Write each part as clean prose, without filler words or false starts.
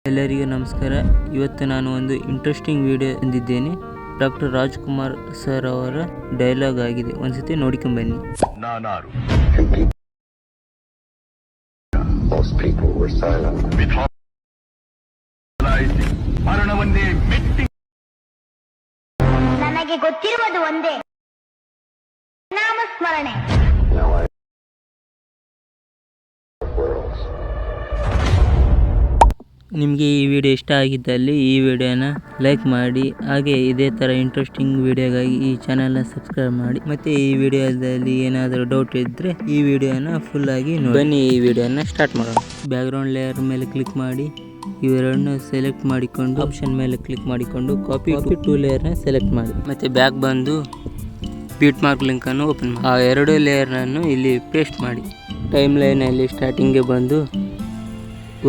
ಎಲ್ಲರಿಗೂ ನಮಸ್ಕಾರ. ಇವತ್ತು ನಾನು ಒಂದು ಇಂಟ್ರೆಸ್ಟಿಂಗ್ ವಿಡಿಯೋ ತಂದಿದ್ದೇನೆ. ಡಾಕ್ಟರ್ ರಾಜ್ಕುಮಾರ್ ಸರ್ ಅವರ ಡೈಲಾಗ್ ಆಗಿದೆ. ಒಂದ್ಸತಿ ನೋಡ್ಕೊಂಡ್ ಬನ್ನಿ. ನನಗೆ ಗೊತ್ತಿರುವುದು ಒಂದೇ, ನಾಮಸ್ಮರಣೆ. ನಿಮಗೆ ಈ ವಿಡಿಯೋ ಇಷ್ಟ ಆಗಿದ್ದಲ್ಲಿ ಈ ವಿಡಿಯೋನ ಲೈಕ್ ಮಾಡಿ, ಹಾಗೆ ಇದೇ ಥರ ಇಂಟ್ರೆಸ್ಟಿಂಗ್ ವಿಡಿಯೋಗಾಗಿ ಈ ಚಾನಲ್ನ ಸಬ್ಸ್ಕ್ರೈಬ್ ಮಾಡಿ. ಮತ್ತು ಈ ವಿಡಿಯೋದಲ್ಲಿ ಏನಾದರೂ ಡೌಟ್ ಇದ್ದರೆ ಈ ವಿಡಿಯೋನ ಫುಲ್ ಆಗಿ ನೋಡಿ. ಬನ್ನಿ ಈ ವಿಡಿಯೋನ ಸ್ಟಾರ್ಟ್ ಮಾಡೋಣ. ಬ್ಯಾಕ್ಗ್ರೌಂಡ್ ಲೇಯರ್ ಮೇಲೆ ಕ್ಲಿಕ್ ಮಾಡಿ, ಇವೆರಡನ್ನ ಸೆಲೆಕ್ಟ್ ಮಾಡಿಕೊಂಡು ಆಪ್ಷನ್ ಮೇಲೆ ಕ್ಲಿಕ್ ಮಾಡಿಕೊಂಡು ಕಾಪಿ ಟು ಲೇಯರ್ನ ಸೆಲೆಕ್ಟ್ ಮಾಡಿ. ಮತ್ತು ಬ್ಯಾಕ್ ಬಂದು ಬೀಟ್ ಮಾರ್ಕ್ ಲಿಂಕನ್ನು ಓಪನ್ ಮಾಡಿ. ಆ ಎರಡು ಲೇಯರ್ನನ್ನು ಇಲ್ಲಿ ಪೇಸ್ಟ್ ಮಾಡಿ. ಟೈಮ್ ಲೈನಲ್ಲಿ ಸ್ಟಾರ್ಟಿಂಗ್ಗೆ ಬಂದು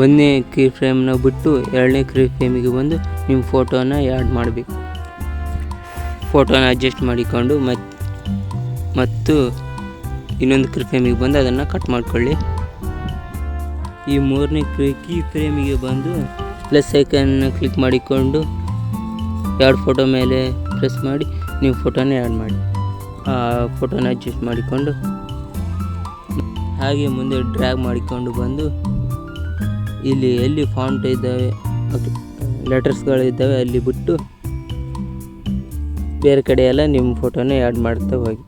ಒಂದನೇ ಕೀ ಫ್ರೇಮ್ನ ಬಿಟ್ಟು ಎರಡನೇ ಕೀ ಫ್ರೇಮಿಗೆ ಬಂದು ನಿಮ್ಮ ಫೋಟೋನ ಆ್ಯಡ್ ಮಾಡಬೇಕು. ಫೋಟೋನ ಅಡ್ಜಸ್ಟ್ ಮಾಡಿಕೊಂಡು ಮತ್ತು ಇನ್ನೊಂದು ಕೀ ಫ್ರೇಮಿಗೆ ಬಂದು ಅದನ್ನು ಕಟ್ ಮಾಡಿಕೊಳ್ಳಿ. ಈ ಮೂರನೇ ಕೀ ಫ್ರೇಮಿಗೆ ಬಂದು ಪ್ಲಸ್ ಐಕನ್ನ ಕ್ಲಿಕ್ ಮಾಡಿಕೊಂಡು ಎರಡು ಫೋಟೋ ಮೇಲೆ ಪ್ರೆಸ್ ಮಾಡಿ ನೀವು ಫೋಟೋನ ಆ್ಯಡ್ ಮಾಡಿ. ಆ ಫೋಟೋನ ಅಡ್ಜಸ್ಟ್ ಮಾಡಿಕೊಂಡು ಹಾಗೆ ಮುಂದೆ ಡ್ರ್ಯಾಗ್ ಮಾಡಿಕೊಂಡು ಬಂದು ಇಲ್ಲಿ ಎಲ್ಲಿ ಫಾಂಟ್ ಇದ್ದಾವೆ, ಲೆಟರ್ಸ್ಗಳಿದ್ದಾವೆ ಅಲ್ಲಿ ಬಿಟ್ಟು ಬೇರೆ ಕಡೆ ಎಲ್ಲ ನಿಮ್ಮ ಫೋಟೋನ ಆ್ಯಡ್ ಮಾಡ್ತಾ ಹೋಗಿ.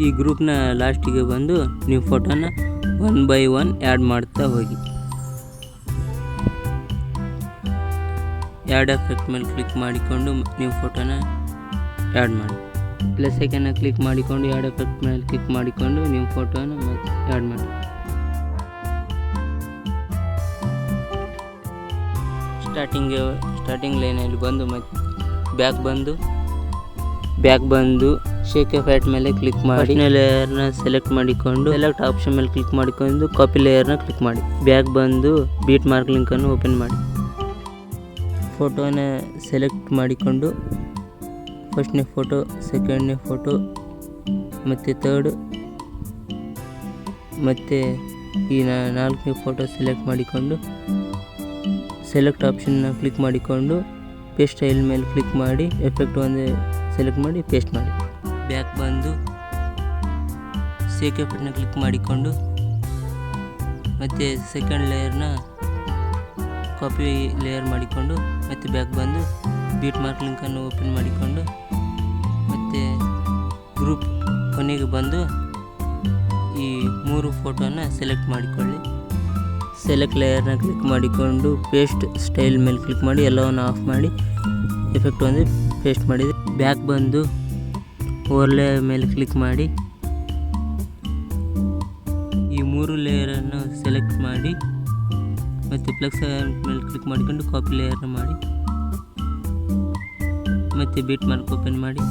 ಈ ಗ್ರೂಪ್ನ ಲಾಸ್ಟಿಗೆ ಬಂದು ನೀವು ಫೋಟೋನ 1 by 1 ಆ್ಯಡ್ ಮಾಡ್ತಾ ಹೋಗಿ. ಆ್ಯಡ್ ಎಫೆಕ್ಟ್ ಮೇಲೆ ಕ್ಲಿಕ್ ಮಾಡಿಕೊಂಡು ನೀವು ಫೋಟೋನ ಆ್ಯಡ್ ಮಾಡಿ. ಪ್ಲಸ್ ಐಕನ್ನ ಕ್ಲಿಕ್ ಮಾಡಿಕೊಂಡು ಆ್ಯಡ್ ಎಫೆಕ್ಟ್ ಮೇಲೆ ಕ್ಲಿಕ್ ಮಾಡಿಕೊಂಡು ನಿಮ್ಮ ಫೋಟೋನ ಆ್ಯಡ್ ಮಾಡಿ. ಸ್ಟಾರ್ಟಿಂಗ್ ಲೈನಲ್ಲಿ ಬಂದು ಮತ್ತು ಬ್ಯಾಕ್ ಬಂದು ಶೇಕ್ ಎಫೆಕ್ಟ್ ಮೇಲೆ ಕ್ಲಿಕ್ ಮಾಡಿ ಲೇಯರ್ನ ಸೆಲೆಕ್ಟ್ ಮಾಡಿಕೊಂಡು ಸೆಲೆಕ್ಟ್ ಆಪ್ಷನ್ ಮೇಲೆ ಕ್ಲಿಕ್ ಮಾಡಿಕೊಂಡು ಕಾಪಿ ಲೇಯರ್ನ ಕ್ಲಿಕ್ ಮಾಡಿ. ಬ್ಯಾಕ್ ಬಂದು ಬೀಟ್ ಮಾರ್ಕ್ ಲಿಂಕನ್ನು ಓಪನ್ ಮಾಡಿ. ಫೋಟೋನ ಸೆಲೆಕ್ಟ್ ಮಾಡಿಕೊಂಡು ಫಸ್ಟ್ನೇ ಫೋಟೋ, ಸೆಕೆಂಡ್ನೇ ಫೋಟೋ ಮತ್ತು ಥರ್ಡ್ ಮತ್ತು ಈ ನಾಲ್ಕನೇ ಫೋಟೋ ಸೆಲೆಕ್ಟ್ ಮಾಡಿಕೊಂಡು ಸೆಲೆಕ್ಟ್ ಆಪ್ಷನ್ನ ಕ್ಲಿಕ್ ಮಾಡಿಕೊಂಡು ಪೇಸ್ಟ್ ಸ್ಟೈಲ್ ಮೇಲೆ ಕ್ಲಿಕ್ ಮಾಡಿ ಎಫೆಕ್ಟ್ ಒಂದೇ ಸೆಲೆಕ್ಟ್ ಮಾಡಿ ಪೇಸ್ಟ್ ಮಾಡಿ. ಬ್ಯಾಕ್ ಬಂದು ಶೇಕ್ ಎಫೆಕ್ಟ್ನ ಕ್ಲಿಕ್ ಮಾಡಿಕೊಂಡು ಮತ್ತು ಸೆಕೆಂಡ್ ಲೇಯರ್ನ ಕಾಪಿ ಲೇಯರ್ ಮಾಡಿಕೊಂಡು ಮತ್ತು ಬ್ಯಾಕ್ ಬಂದು ಬೀಟ್ ಮಾರ್ಕ್ ಲಿಂಕನ್ನು ಓಪನ್ ಮಾಡಿಕೊಂಡು ಮತ್ತು ಗ್ರೂಪ್ ಕೊನೆಗೆ ಬಂದು ಈ 3 ಫೋಟೋನ ಸೆಲೆಕ್ಟ್ ಮಾಡಿಕೊಳ್ಳಿ. ಸೆಲೆಕ್ಟ್ ಲೇಯರ್ನ ಕ್ಲಿಕ್ ಮಾಡಿಕೊಂಡು ಪೇಸ್ಟ್ ಸ್ಟೈಲ್ ಮೇಲೆ ಕ್ಲಿಕ್ ಮಾಡಿ ಎಲ್ಲವನ್ನು ಆಫ್ ಮಾಡಿ ಎಫೆಕ್ಟ್ ಒಂದು ಪೇಸ್ಟ್ ಮಾಡಿದೆ. ಬ್ಯಾಕ್ ಬಂದು ಓವರ್ಲೇ ಮೇಲೆ ಕ್ಲಿಕ್ ಮಾಡಿ ಈ 3 ಲೇಯರನ್ನು ಸೆಲೆಕ್ಟ್ ಮಾಡಿ ಮತ್ತು ಪ್ಲಸ್ ಮೇಲೆ ಕ್ಲಿಕ್ ಮಾಡಿಕೊಂಡು ಕಾಪಿ ಲೇಯರ್ನ ಮಾಡಿ ಮತ್ತು ಬೀಟ್ ಮಾರ್ಕ್ ಓಪನ್ ಮಾಡಿ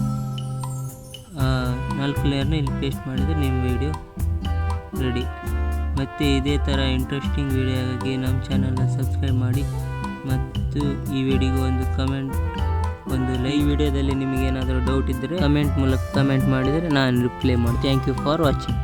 4 ಲೇಯರ್ನ ಇಲ್ಲಿ ಪೇಸ್ಟ್ ಮಾಡಿದರೆ ನಿಮ್ಮ ವಿಡಿಯೋ ರೆಡಿ. ಮತ್ತು ಇದೇ ಥರ ಇಂಟ್ರೆಸ್ಟಿಂಗ್ ವಿಡಿಯೋಗಾಗಿ ನಮ್ಮ ಚಾನಲ್ನ ಸಬ್ಸ್ಕ್ರೈಬ್ ಮಾಡಿ ಮತ್ತು ಈ ವಿಡಿಯೋಗೆ ಒಂದು ಕಮೆಂಟ್, ಒಂದು ಲೈವ್. ವಿಡಿಯೋದಲ್ಲಿ ನಿಮಗೇನಾದರೂ ಡೌಟ್ ಇದ್ದರೆ ಕಮೆಂಟ್ ಮೂಲಕ ಕಮೆಂಟ್ ಮಾಡಿದರೆ ನಾನು ರಿಪ್ಲೈ ಮಾಡಿ. Thank you for watching.